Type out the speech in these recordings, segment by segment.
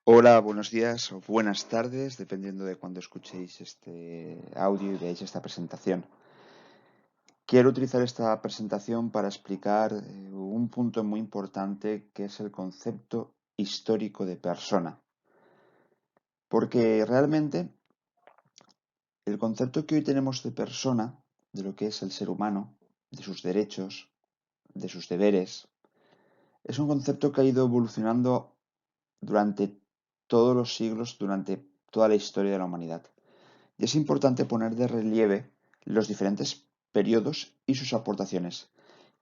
Hola, buenos días o buenas tardes, dependiendo de cuando escuchéis este audio y veáis esta presentación. Quiero utilizar esta presentación para explicar un punto muy importante que es el concepto histórico de persona. Porque realmente el concepto que hoy tenemos de persona, de lo que es el ser humano, de sus derechos, de sus deberes, es un concepto que ha ido evolucionando durante todos los siglos, durante toda la historia de la humanidad. Y es importante poner de relieve los diferentes periodos y sus aportaciones.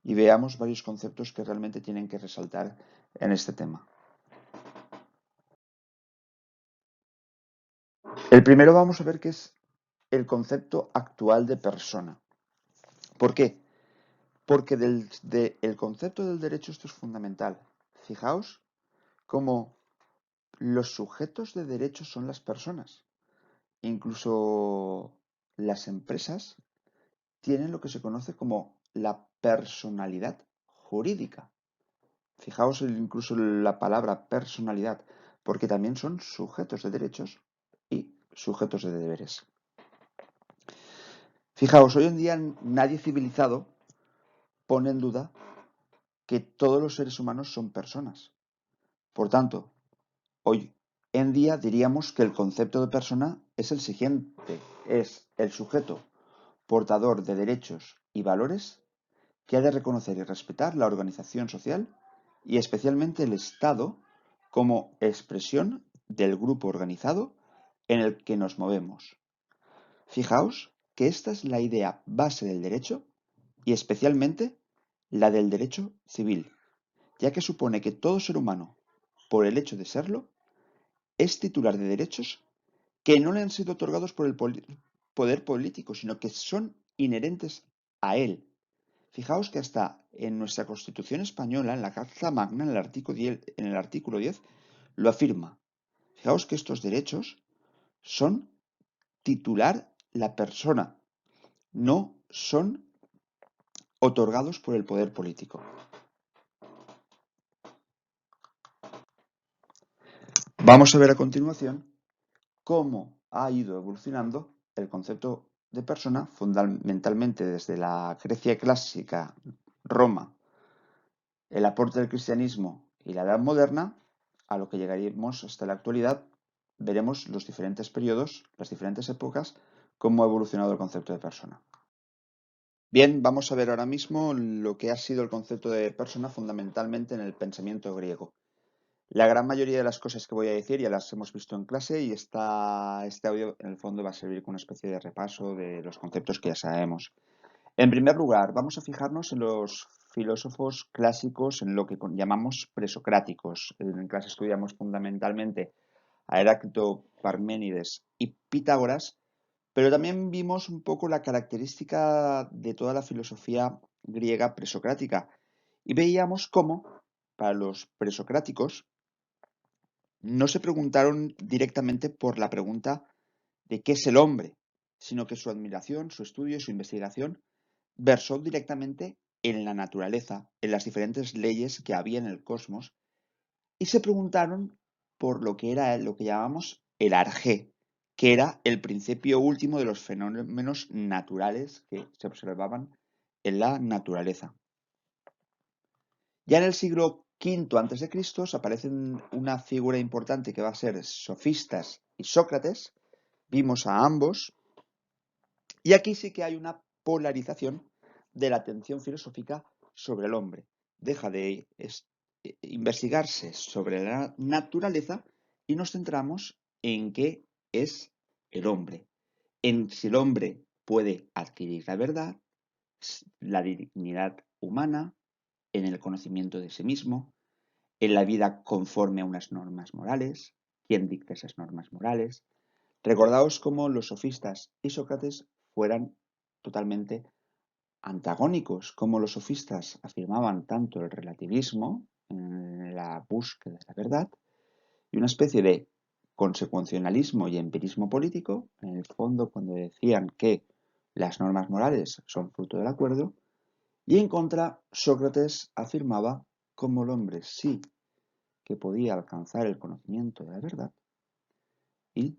Y veamos varios conceptos que realmente tienen que resaltar en este tema. El primero vamos a ver qué es el concepto actual de persona. ¿Por qué? Porque el concepto del derecho esto es fundamental. Fijaos cómo los sujetos de derechos son las personas. Incluso las empresas tienen lo que se conoce como la personalidad jurídica. Fijaos incluso la palabra personalidad, porque también son sujetos de derechos y sujetos de deberes. Fijaos, hoy en día nadie civilizado pone en duda que todos los seres humanos son personas. Por tanto, hoy en día diríamos que el concepto de persona es el siguiente, es el sujeto portador de derechos y valores que ha de reconocer y respetar la organización social y especialmente el Estado como expresión del grupo organizado en el que nos movemos. Fijaos que esta es la idea base del derecho y especialmente la del derecho civil, ya que supone que todo ser humano, por el hecho de serlo, es titular de derechos que no le han sido otorgados por el poder político, sino que son inherentes a él. Fijaos que hasta en nuestra Constitución española, en la Carta Magna, en el artículo 10, lo afirma. Fijaos que estos derechos son titular la persona, no son otorgados por el poder político. Vamos a ver a continuación cómo ha ido evolucionando el concepto de persona, fundamentalmente desde la Grecia clásica, Roma, el aporte del cristianismo y la Edad Moderna, a lo que llegaríamos hasta la actualidad, veremos los diferentes periodos, las diferentes épocas, cómo ha evolucionado el concepto de persona. Bien, vamos a ver ahora mismo lo que ha sido el concepto de persona fundamentalmente en el pensamiento griego. La gran mayoría de las cosas que voy a decir ya las hemos visto en clase y este audio en el fondo va a servir como una especie de repaso de los conceptos que ya sabemos. En primer lugar, vamos a fijarnos en los filósofos clásicos, en lo que llamamos presocráticos. En clase estudiamos fundamentalmente a Heráclito, Parménides y Pitágoras, pero también vimos un poco la característica de toda la filosofía griega presocrática y veíamos cómo, para los presocráticos, no se preguntaron directamente por la pregunta de qué es el hombre, sino que su admiración, su estudio y su investigación versó directamente en la naturaleza, en las diferentes leyes que había en el cosmos, y se preguntaron por lo que era lo que llamamos el arjé, que era el principio último de los fenómenos naturales que se observaban en la naturaleza. Ya en el siglo V a.C. aparecen una figura importante que va a ser Sofistas y Sócrates. Vimos a ambos. Y aquí sí que hay una polarización de la atención filosófica sobre el hombre. Deja de investigarse sobre la naturaleza y nos centramos en qué es el hombre. En si el hombre puede adquirir la verdad, la dignidad humana, en el conocimiento de sí mismo, en la vida conforme a unas normas morales, quién dicta esas normas morales. Recordaos cómo los sofistas y Sócrates fueran totalmente antagónicos, cómo los sofistas afirmaban tanto el relativismo, en la búsqueda de la verdad, y una especie de consecuencialismo y empirismo político, en el fondo cuando decían que las normas morales son fruto del acuerdo, y en contra Sócrates afirmaba como el hombre sí que podía alcanzar el conocimiento de la verdad y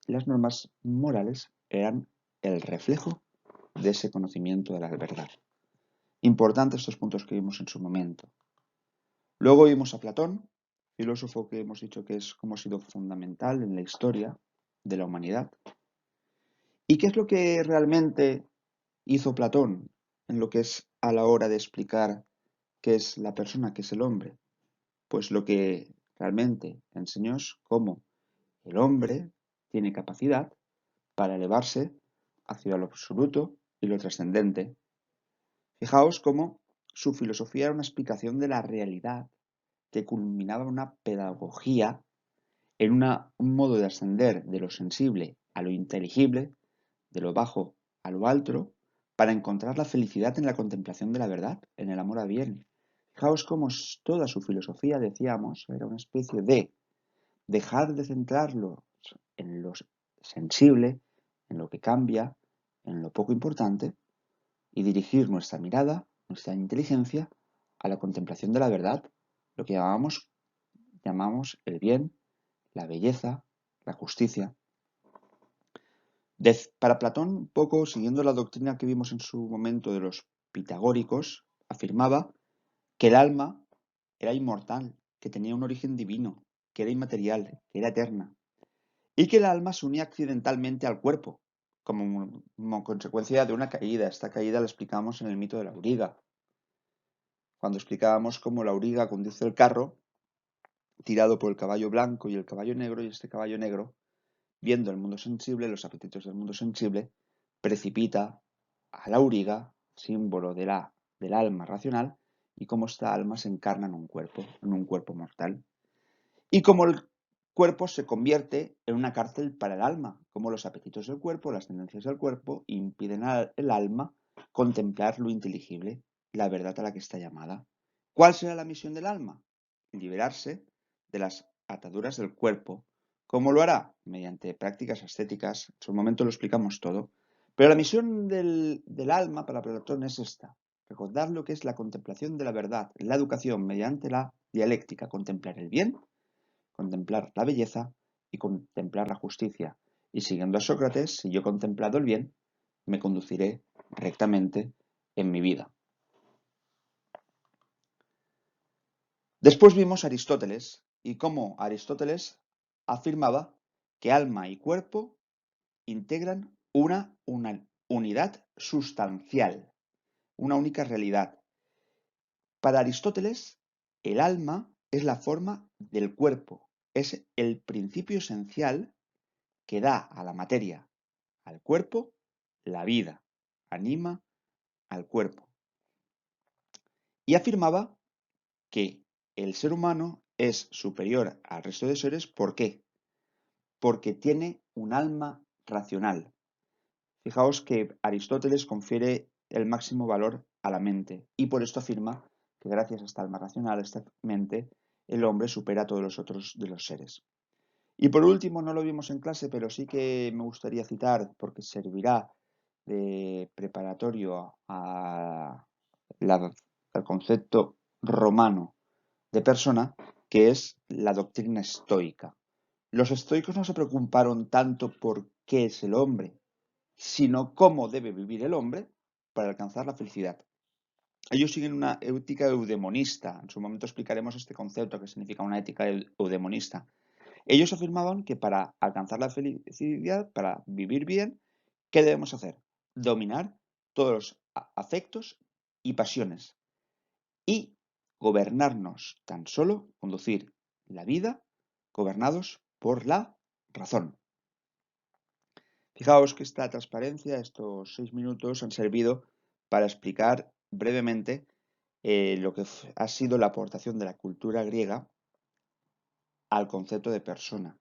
las normas morales eran el reflejo de ese conocimiento de la verdad. Importantes estos puntos que vimos en su momento. Luego vimos a Platón, filósofo que hemos dicho que es como ha sido fundamental en la historia de la humanidad. ¿Y qué es lo que realmente hizo Platón en lo que es a la hora de explicar qué es la persona, qué es el hombre? Pues lo que realmente enseñó es cómo el hombre tiene capacidad para elevarse hacia lo absoluto y lo trascendente. Fijaos cómo su filosofía era una explicación de la realidad que culminaba en una pedagogía, en un modo de ascender de lo sensible a lo inteligible, de lo bajo a lo alto, para encontrar la felicidad en la contemplación de la verdad, en el amor a bien. Fijaos cómo toda su filosofía, decíamos, era una especie de dejar de centrarlo en lo sensible, en lo que cambia, en lo poco importante, y dirigir nuestra mirada, nuestra inteligencia, a la contemplación de la verdad, lo que llamamos el bien, la belleza, la justicia. Para Platón, un poco siguiendo la doctrina que vimos en su momento de los pitagóricos, afirmaba que el alma era inmortal, que tenía un origen divino, que era inmaterial, que era eterna, y que el alma se unía accidentalmente al cuerpo, como consecuencia de una caída. Esta caída la explicamos en el mito de la auriga, cuando explicábamos cómo la auriga conduce el carro tirado por el caballo blanco y el caballo negro, y este caballo negro, viendo el mundo sensible, los apetitos del mundo sensible, precipita a la auriga, símbolo del alma racional, y cómo esta alma se encarna en un cuerpo mortal. Y cómo el cuerpo se convierte en una cárcel para el alma, como los apetitos del cuerpo, las tendencias del cuerpo, impiden al alma contemplar lo inteligible, la verdad a la que está llamada. ¿Cuál será la misión del alma? Liberarse de las ataduras del cuerpo. ¿Cómo lo hará? Mediante prácticas ascéticas. En su momento lo explicamos todo. Pero la misión del alma para Platón es esta: recordar lo que es la contemplación de la verdad, la educación mediante la dialéctica, contemplar el bien, contemplar la belleza y contemplar la justicia. Y siguiendo a Sócrates, si yo he contemplado el bien, me conduciré rectamente en mi vida. Después vimos a Aristóteles y cómo Aristóteles afirmaba que alma y cuerpo integran una unidad sustancial, una única realidad. Para Aristóteles, el alma es la forma del cuerpo, es el principio esencial que da a la materia, al cuerpo, la vida, anima al cuerpo. Y afirmaba que el ser humano es superior al resto de seres. ¿Por qué? Porque tiene un alma racional. Fijaos que Aristóteles confiere el máximo valor a la mente y por esto afirma que gracias a esta alma racional, a esta mente, el hombre supera a todos los otros de los seres. Y por último, no lo vimos en clase, pero sí que me gustaría citar porque servirá de preparatorio al concepto romano de persona, que es la doctrina estoica. Los estoicos no se preocuparon tanto por qué es el hombre, sino cómo debe vivir el hombre para alcanzar la felicidad. Ellos siguen una ética eudemonista. En su momento explicaremos este concepto que significa una ética eudemonista. Ellos afirmaban que para alcanzar la felicidad, para vivir bien, ¿qué debemos hacer? Dominar todos los afectos y pasiones y gobernarnos, tan solo conducir la vida gobernados por la razón. Fijaos que esta transparencia, estos 6 minutos, han servido para explicar brevemente lo que ha sido la aportación de la cultura griega al concepto de persona.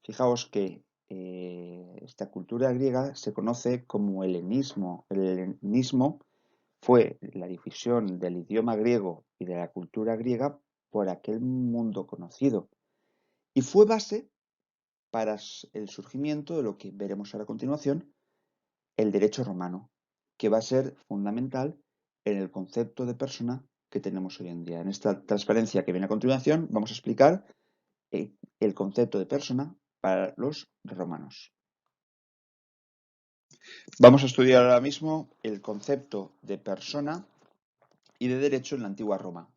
Fijaos que esta cultura griega se conoce como helenismo. El helenismo fue la difusión del idioma griego y de la cultura griega por aquel mundo conocido. Y fue base para el surgimiento de lo que veremos ahora a continuación, el derecho romano, que va a ser fundamental en el concepto de persona que tenemos hoy en día. En esta transparencia que viene a continuación vamos a explicar el concepto de persona para los romanos. Vamos a estudiar ahora mismo el concepto de persona y de derecho en la antigua Roma.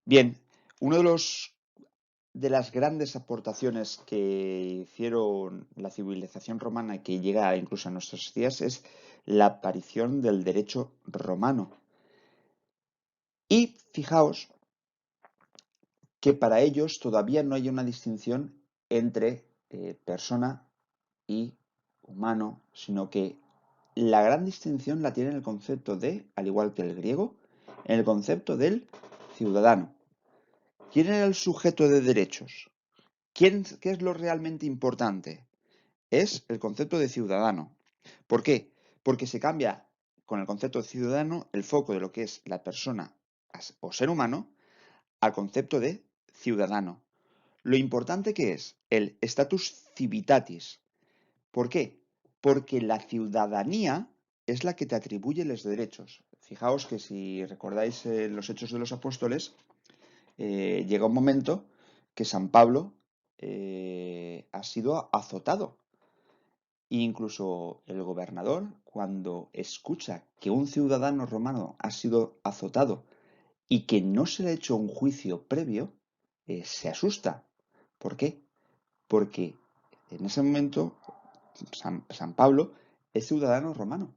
Bien, uno de las grandes aportaciones que hicieron la civilización romana y que llega incluso a nuestros días es la aparición del derecho romano. Y fijaos que para ellos todavía no hay una distinción entre persona y humano, sino que la gran distinción la tiene en el concepto de, al igual que el griego, en el concepto del ciudadano. ¿Quién era el sujeto de derechos? ¿Qué es lo realmente importante? Es el concepto de ciudadano. ¿Por qué? Porque se cambia con el concepto de ciudadano el foco de lo que es la persona o ser humano al concepto de ciudadano. Lo importante que es el status civitatis. ¿Por qué? Porque la ciudadanía es la que te atribuye los derechos. Fijaos que si recordáis los Hechos de los Apóstoles, llega un momento que San Pablo ha sido azotado. E incluso el gobernador, cuando escucha que un ciudadano romano ha sido azotado y que no se le ha hecho un juicio previo, se asusta. ¿Por qué? Porque en ese momento San Pablo es ciudadano romano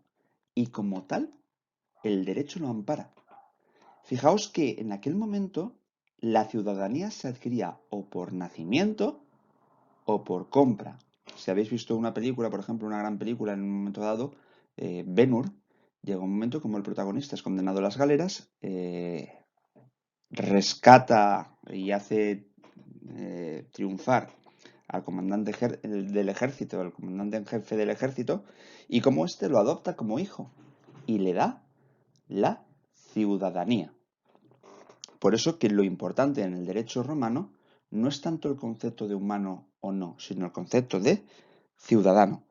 y como tal el derecho lo ampara. Fijaos que en aquel momento la ciudadanía se adquiría o por nacimiento o por compra. Si habéis visto una película, por ejemplo, una gran película en un momento dado, Ben-Hur, llega un momento como el protagonista es condenado a las galeras, rescata y hace triunfar al comandante del ejército, al comandante en jefe del ejército, y como éste lo adopta como hijo y le da la ciudadanía. Por eso que lo importante en el derecho romano no es tanto el concepto de humano o no, sino el concepto de ciudadano.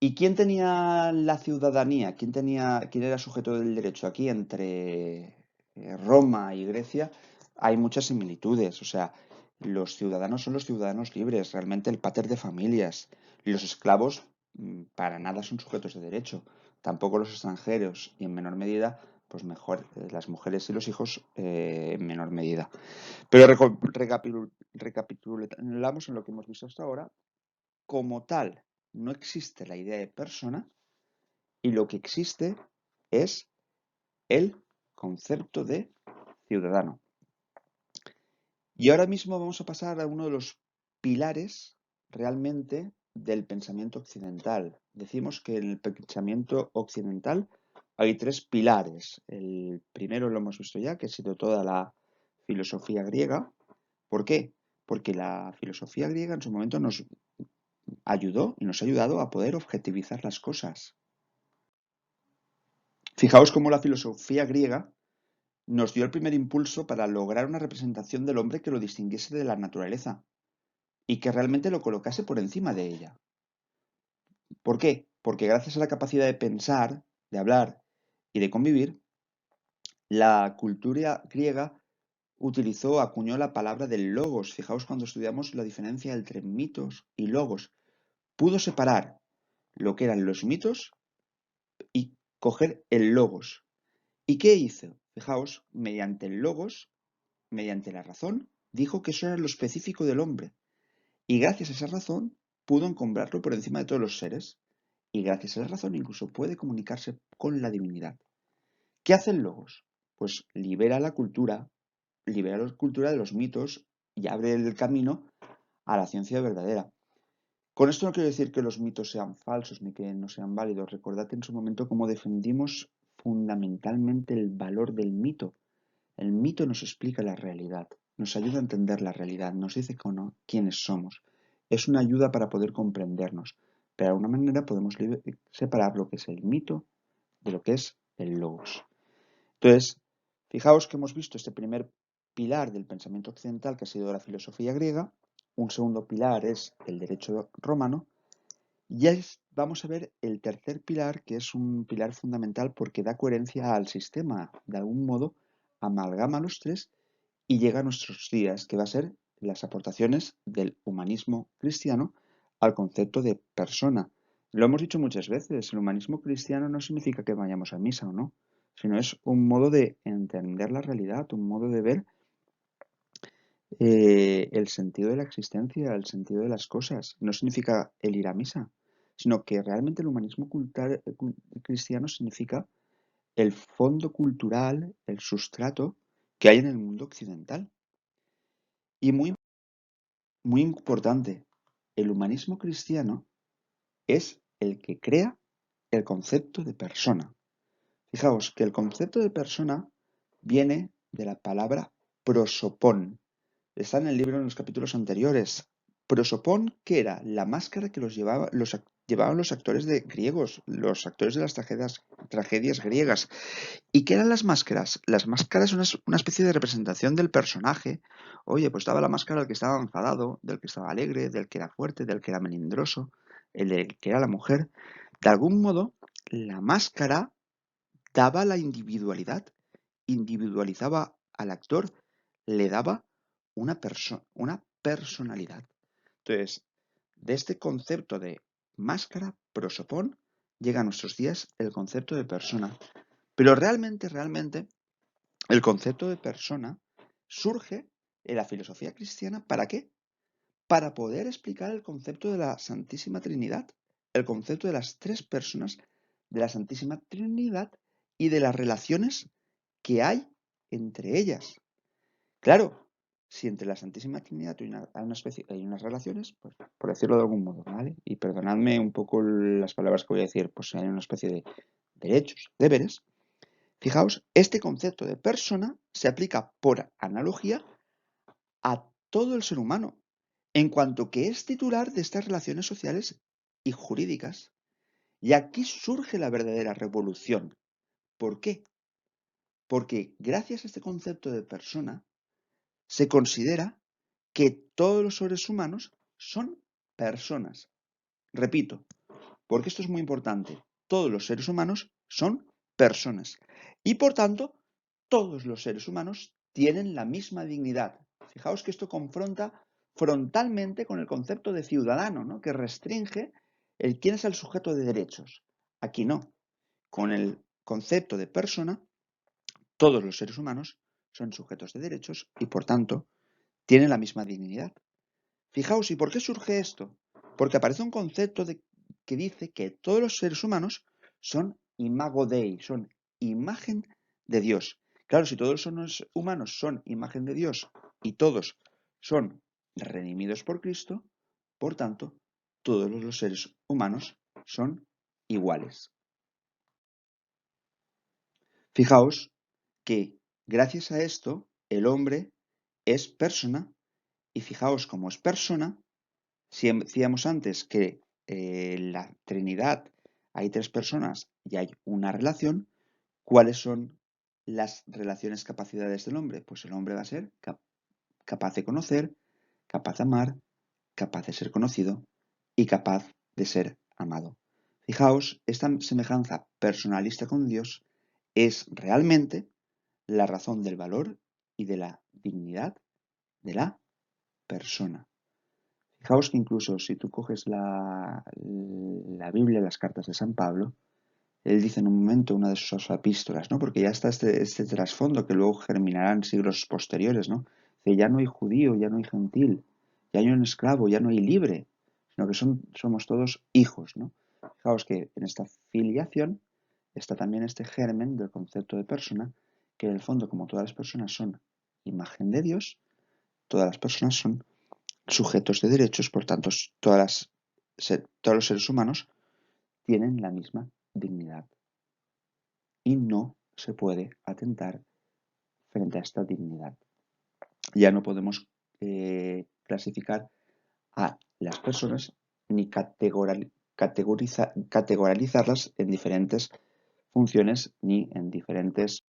¿Y quién tenía la ciudadanía? ¿Quién era sujeto del derecho? Aquí entre Roma y Grecia hay muchas similitudes. O sea, los ciudadanos son los ciudadanos libres, realmente el pater de familias. Los esclavos para nada son sujetos de derecho. Tampoco los extranjeros y en menor medida, pues mejor las mujeres y los hijos en menor medida. Pero recapitulamos en lo que hemos visto hasta ahora. Como tal, no existe la idea de persona y lo que existe es el concepto de ciudadano. Y ahora mismo vamos a pasar a uno de los pilares realmente del pensamiento occidental. Decimos que en el pensamiento occidental hay tres pilares. El primero lo hemos visto ya, que ha sido toda la filosofía griega. ¿Por qué? Porque la filosofía griega en su momento nos ayudó y nos ha ayudado a poder objetivizar las cosas. Fijaos cómo la filosofía griega nos dio el primer impulso para lograr una representación del hombre que lo distinguiese de la naturaleza y que realmente lo colocase por encima de ella. ¿Por qué? Porque gracias a la capacidad de pensar, de hablar y de convivir, la cultura griega acuñó la palabra del logos. Fijaos cuando estudiamos la diferencia entre mitos y logos. Pudo separar lo que eran los mitos y coger el logos. ¿Y qué hizo? Fijaos, mediante el logos, mediante la razón, dijo que eso era lo específico del hombre. Y gracias a esa razón pudo encumbrarlo por encima de todos los seres. Y gracias a esa razón incluso puede comunicarse con la divinidad. ¿Qué hace el logos? Pues libera la cultura de los mitos y abre el camino a la ciencia verdadera. Con esto no quiero decir que los mitos sean falsos ni que no sean válidos. Recordad en su momento cómo defendimos fundamentalmente el valor del mito. El mito nos explica la realidad, nos ayuda a entender la realidad, nos dice quiénes somos. Es una ayuda para poder comprendernos, pero de alguna manera podemos separar lo que es el mito de lo que es el logos. Entonces, fijaos que hemos visto este primer pilar del pensamiento occidental que ha sido la filosofía griega, un segundo pilar es el derecho romano, y vamos a ver el tercer pilar, que es un pilar fundamental porque da coherencia al sistema, de algún modo amalgama los tres y llega a nuestros días, que va a ser las aportaciones del humanismo cristiano al concepto de persona. Lo hemos dicho muchas veces, el humanismo cristiano no significa que vayamos a misa o no, sino es un modo de entender la realidad, un modo de ver el sentido de la existencia, el sentido de las cosas. No significa el ir a misa, sino que realmente el humanismo cristiano significa el fondo cultural, el sustrato que hay en el mundo occidental. Y muy importante, el humanismo cristiano es el que crea el concepto de persona. Fijaos que el concepto de persona viene de la palabra prosopón. Está en el libro en los capítulos anteriores. Prosopón, que era la máscara que llevaban los actores griegos, los actores de las tragedias griegas. ¿Y qué eran las máscaras? Las máscaras son una especie de representación del personaje. Oye, pues daba la máscara del que estaba enfadado, del que estaba alegre, del que era fuerte, del que era melindroso, el del que era la mujer. De algún modo, la máscara daba la individualidad, individualizaba al actor, le daba una personalidad. Entonces, de este concepto de máscara, prosopón, llega a nuestros días el concepto de persona. Pero realmente, el concepto de persona surge en la filosofía cristiana. ¿Para qué? Para poder explicar el concepto de la Santísima Trinidad, el concepto de las tres personas de la Santísima Trinidad y de las relaciones que hay entre ellas. Claro, si entre la Santísima Trinidad hay unas relaciones, pues por decirlo de algún modo, ¿vale? Y perdonadme un poco las palabras que voy a decir, pues hay una especie de derechos, deberes. Fijaos, este concepto de persona se aplica por analogía a todo el ser humano, en cuanto que es titular de estas relaciones sociales y jurídicas. Y aquí surge la verdadera revolución. ¿Por qué? Porque gracias a este concepto de persona, se considera que todos los seres humanos son personas. Repito, porque esto es muy importante. Todos los seres humanos son personas. Y por tanto, todos los seres humanos tienen la misma dignidad. Fijaos que esto confronta frontalmente con el concepto de ciudadano, ¿no? Que restringe el quién es el sujeto de derechos. Aquí no. Con el concepto de persona, todos los seres humanos son sujetos de derechos y por tanto tienen la misma dignidad. Fijaos, ¿y por qué surge esto? Porque aparece un concepto que dice que todos los seres humanos son imago Dei, son imagen de Dios. Claro, si todos los seres humanos son imagen de Dios y todos son redimidos por Cristo, por tanto, todos los seres humanos son iguales. Fijaos que gracias a esto el hombre es persona y fijaos cómo es persona. Si decíamos antes que la Trinidad hay tres personas y hay una relación, ¿cuáles son las relaciones capacidades del hombre? Pues el hombre va a ser capaz de conocer, capaz de amar, capaz de ser conocido y capaz de ser amado. Fijaos, esta semejanza personalista con Dios es realmente la razón del valor y de la dignidad de la persona. Fijaos que incluso si tú coges la Biblia, las cartas de San Pablo, él dice en un momento, una de sus epístolas, ¿no? Porque ya está este trasfondo que luego germinará en siglos posteriores, ¿no? Que ya no hay judío, ya no hay gentil, ya no hay un esclavo, ya no hay libre, sino que somos todos hijos, ¿no? Fijaos que en esta filiación está también este germen del concepto de persona, que en el fondo, como todas las personas son imagen de Dios, todas las personas son sujetos de derechos, por tanto, todos los seres humanos tienen la misma dignidad y no se puede atentar frente a esta dignidad. Ya no podemos clasificar a las personas ni categorizarlas en diferentes funciones ni en diferentes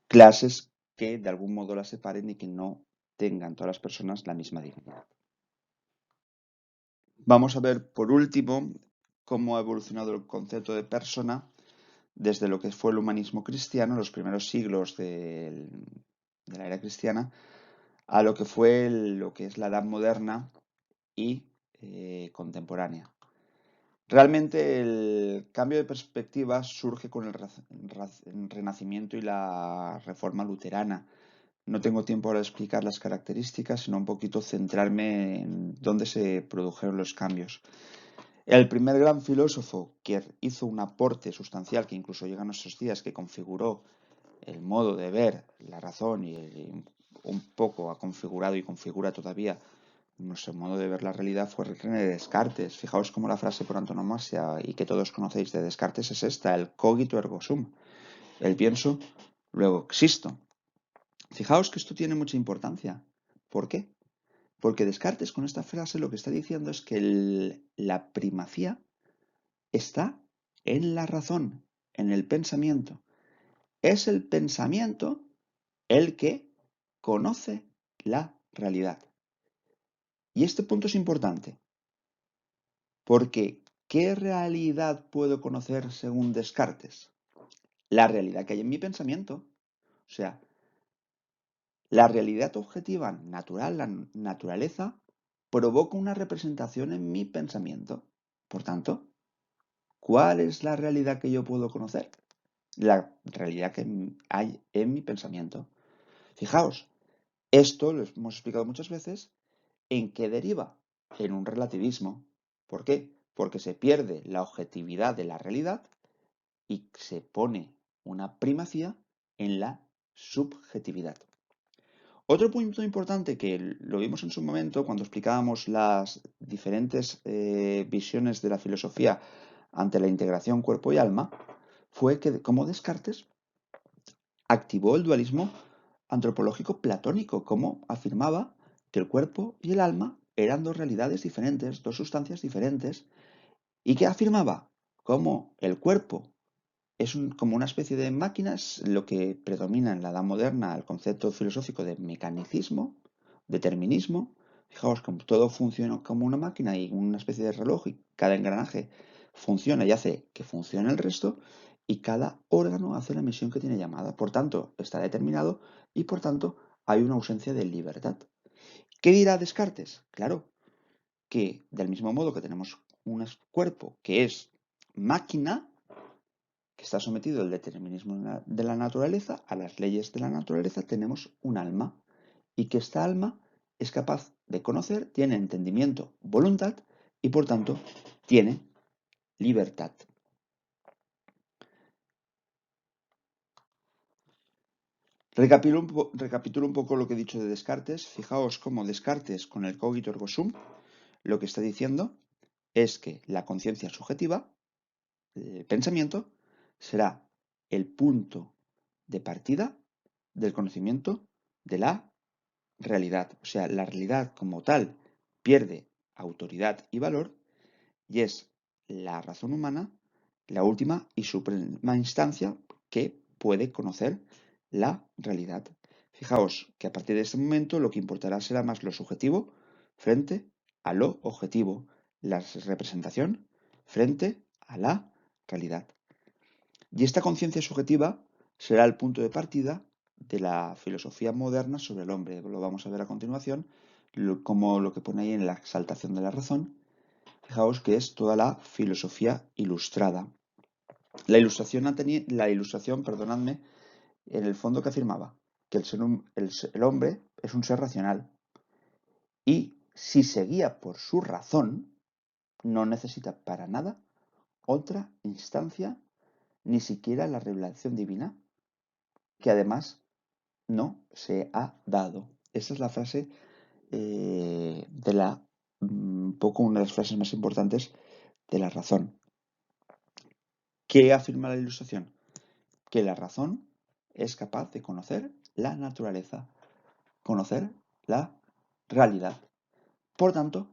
clases que de algún modo las separen y que no tengan todas las personas la misma dignidad. Vamos a ver por último cómo ha evolucionado el concepto de persona desde lo que fue el humanismo cristiano, los primeros siglos de la era cristiana, a lo que fue lo que es la Edad Moderna y contemporánea. Realmente el cambio de perspectiva surge con el Renacimiento y la Reforma Luterana. No tengo tiempo ahora de explicar las características, sino un poquito centrarme en dónde se produjeron los cambios. El primer gran filósofo que hizo un aporte sustancial, que incluso llega a nuestros días, que configuró el modo de ver la razón y un poco ha configurado y configura todavía nuestro modo de ver la realidad, fue René Descartes. Fijaos cómo la frase por antonomasia y que todos conocéis de Descartes es esta, el cogito ergo sum. El pienso, luego existo. Fijaos que esto tiene mucha importancia. ¿Por qué? Porque Descartes con esta frase lo que está diciendo es que la primacía está en la razón, en el pensamiento. Es el pensamiento el que conoce la realidad. Y este punto es importante, porque ¿qué realidad puedo conocer según Descartes? La realidad que hay en mi pensamiento. O sea, la realidad objetiva natural, la naturaleza, provoca una representación en mi pensamiento. Por tanto, ¿cuál es la realidad que yo puedo conocer? La realidad que hay en mi pensamiento. Fijaos, esto lo hemos explicado muchas veces. ¿En qué deriva? En un relativismo. ¿Por qué? Porque se pierde la objetividad de la realidad y se pone una primacía en la subjetividad. Otro punto importante que lo vimos en su momento cuando explicábamos las diferentes visiones de la filosofía ante la integración cuerpo y alma fue que, como Descartes, activó el dualismo antropológico platónico, como afirmaba que el cuerpo y el alma eran dos realidades diferentes, dos sustancias diferentes, y que afirmaba como el cuerpo es como una especie de máquina, es lo que predomina en la edad moderna el concepto filosófico de mecanicismo, determinismo. Fijaos que todo funciona como una máquina y una especie de reloj y cada engranaje funciona y hace que funcione el resto y cada órgano hace la misión que tiene llamada. Por tanto, está determinado y por tanto hay una ausencia de libertad. ¿Qué dirá Descartes? Claro, que del mismo modo que tenemos un cuerpo que es máquina, que está sometido al determinismo de la naturaleza, a las leyes de la naturaleza, tenemos un alma. Y que esta alma es capaz de conocer, tiene entendimiento, voluntad y por tanto tiene libertad. Recapitulo un poco lo que he dicho de Descartes. Fijaos cómo Descartes, con el cogito ergo sum, lo que está diciendo es que la conciencia subjetiva, el pensamiento, será el punto de partida del conocimiento de la realidad. O sea, la realidad como tal pierde autoridad y valor y es la razón humana la última y suprema instancia que puede conocer la realidad. Fijaos que a partir de este momento lo que importará será más lo subjetivo frente a lo objetivo, la representación frente a la realidad. Y esta conciencia subjetiva será el punto de partida de la filosofía moderna sobre el hombre. Lo vamos a ver a continuación, como lo que pone ahí en la exaltación de la razón. Fijaos que es toda la filosofía ilustrada. La ilustración, perdonadme, en el fondo que afirmaba que el hombre es un ser racional y si se guía por su razón, no necesita para nada otra instancia, ni siquiera la revelación divina, que además no se ha dado. Esa es la frase de un poco una de las frases más importantes de la razón. ¿Qué afirma la ilustración? Que la razón es capaz de conocer la naturaleza, conocer la realidad. Por tanto,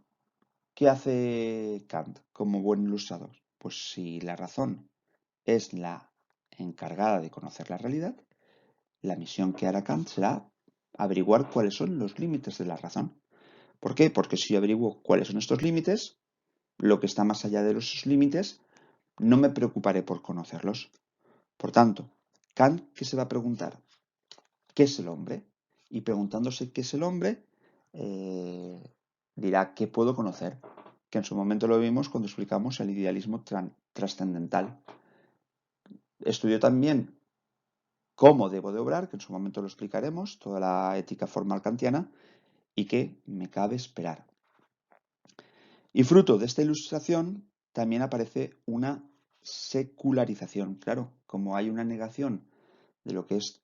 ¿qué hace Kant como buen ilustrador? Pues si la razón es la encargada de conocer la realidad, la misión que hará Kant será averiguar cuáles son los límites de la razón. ¿Por qué? Porque si yo averiguo cuáles son estos límites, lo que está más allá de esos límites, no me preocuparé por conocerlos. Por tanto, Kant, ¿qué se va a preguntar? ¿Qué es el hombre? Y preguntándose qué es el hombre, dirá, ¿qué puedo conocer? Que en su momento lo vimos cuando explicamos el idealismo trascendental. Estudió también cómo debo de obrar, que en su momento lo explicaremos, toda la ética formal kantiana, y que me cabe esperar. Y fruto de esta ilustración también aparece una secularización. Claro, como hay una negación de lo que es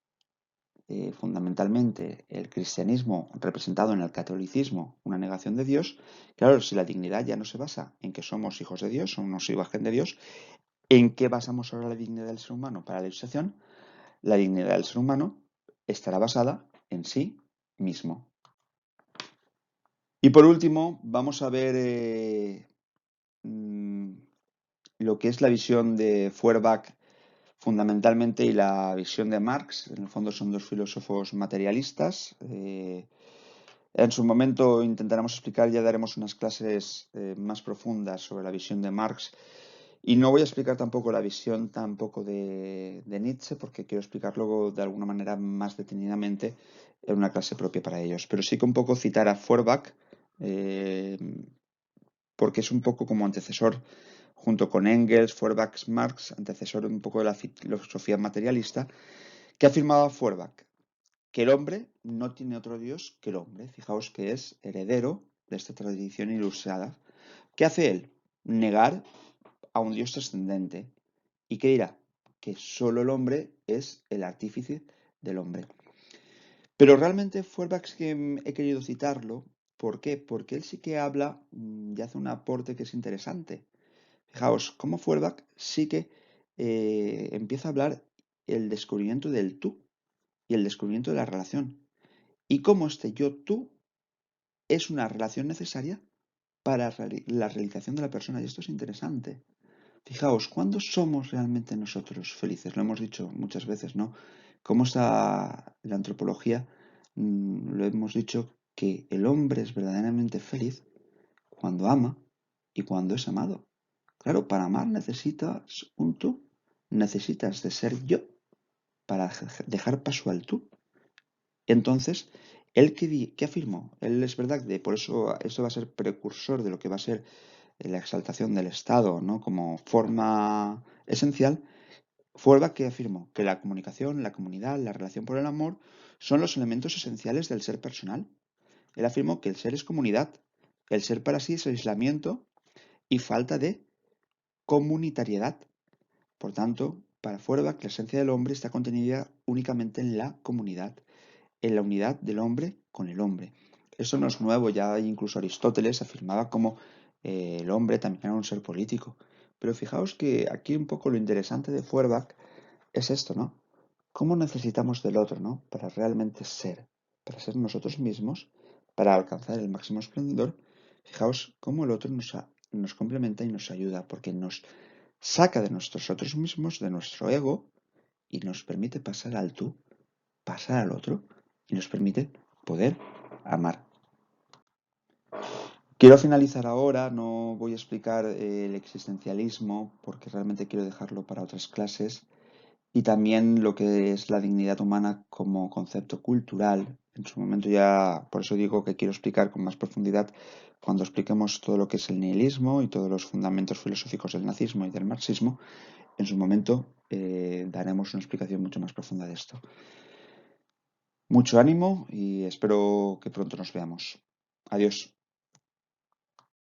fundamentalmente el cristianismo representado en el catolicismo, una negación de Dios, claro, si la dignidad ya no se basa en que somos hijos de Dios, somos imagen de Dios, ¿en qué basamos ahora la dignidad del ser humano para la ilustración? La dignidad del ser humano estará basada en sí mismo. Y por último, vamos a ver lo que es la visión de Feuerbach fundamentalmente y la visión de Marx. En el fondo son dos filósofos materialistas. En su momento intentaremos explicar, ya daremos unas clases más profundas sobre la visión de Marx. Y no voy a explicar tampoco la visión tampoco de Nietzsche, porque quiero explicarlo de alguna manera más detenidamente en una clase propia para ellos. Pero sí que un poco citar a Feuerbach, porque es un poco como antecesor, junto con Engels, Feuerbach, Marx, antecesor un poco de la filosofía materialista, que afirmaba Feuerbach que el hombre no tiene otro Dios que el hombre. Fijaos que es heredero de esta tradición ilustrada. ¿Qué hace él? Negar a un Dios trascendente. ¿Y qué dirá? Que solo el hombre es el artífice del hombre. Pero realmente Feuerbach sí que he querido citarlo. ¿Por qué? Porque él sí que habla y hace un aporte que es interesante. Fijaos, cómo Feuerbach sí que empieza a hablar el descubrimiento del tú y el descubrimiento de la relación. Y cómo este yo-tú es una relación necesaria para la realización de la persona. Y esto es interesante. Fijaos, ¿cuándo somos realmente nosotros felices? Lo hemos dicho muchas veces, ¿no? Cómo está la antropología, lo hemos dicho que el hombre es verdaderamente feliz cuando ama y cuando es amado. Claro, para amar necesitas un tú, necesitas de ser yo para dejar paso al tú. Entonces, ¿él qué afirmó? Él es verdad que por eso esto va a ser precursor de lo que va a ser la exaltación del Estado, ¿no? Como forma esencial. Feuerbach que afirmó que la comunicación, la comunidad, la relación por el amor son los elementos esenciales del ser personal. Él afirmó que el ser es comunidad, el ser para sí es aislamiento y falta de comunitariedad. Por tanto, para Feuerbach la esencia del hombre está contenida únicamente en la comunidad, en la unidad del hombre con el hombre. Eso no es nuevo, ya incluso Aristóteles afirmaba como el hombre también era un ser político. Pero fijaos que aquí un poco lo interesante de Feuerbach es esto, ¿no? ¿Cómo necesitamos del otro, ¿no? Para realmente ser, para ser nosotros mismos, para alcanzar el máximo esplendor. Fijaos cómo el otro nos complementa y nos ayuda, porque nos saca de nosotros mismos, de nuestro ego, y nos permite pasar al tú, pasar al otro, y nos permite poder amar. Quiero finalizar ahora, no voy a explicar el existencialismo, porque realmente quiero dejarlo para otras clases, y también lo que es la dignidad humana como concepto cultural. En su momento ya, por eso digo que quiero explicar con más profundidad cuando expliquemos todo lo que es el nihilismo y todos los fundamentos filosóficos del nazismo y del marxismo. En su momento daremos una explicación mucho más profunda de esto. Mucho ánimo y espero que pronto nos veamos. Adiós.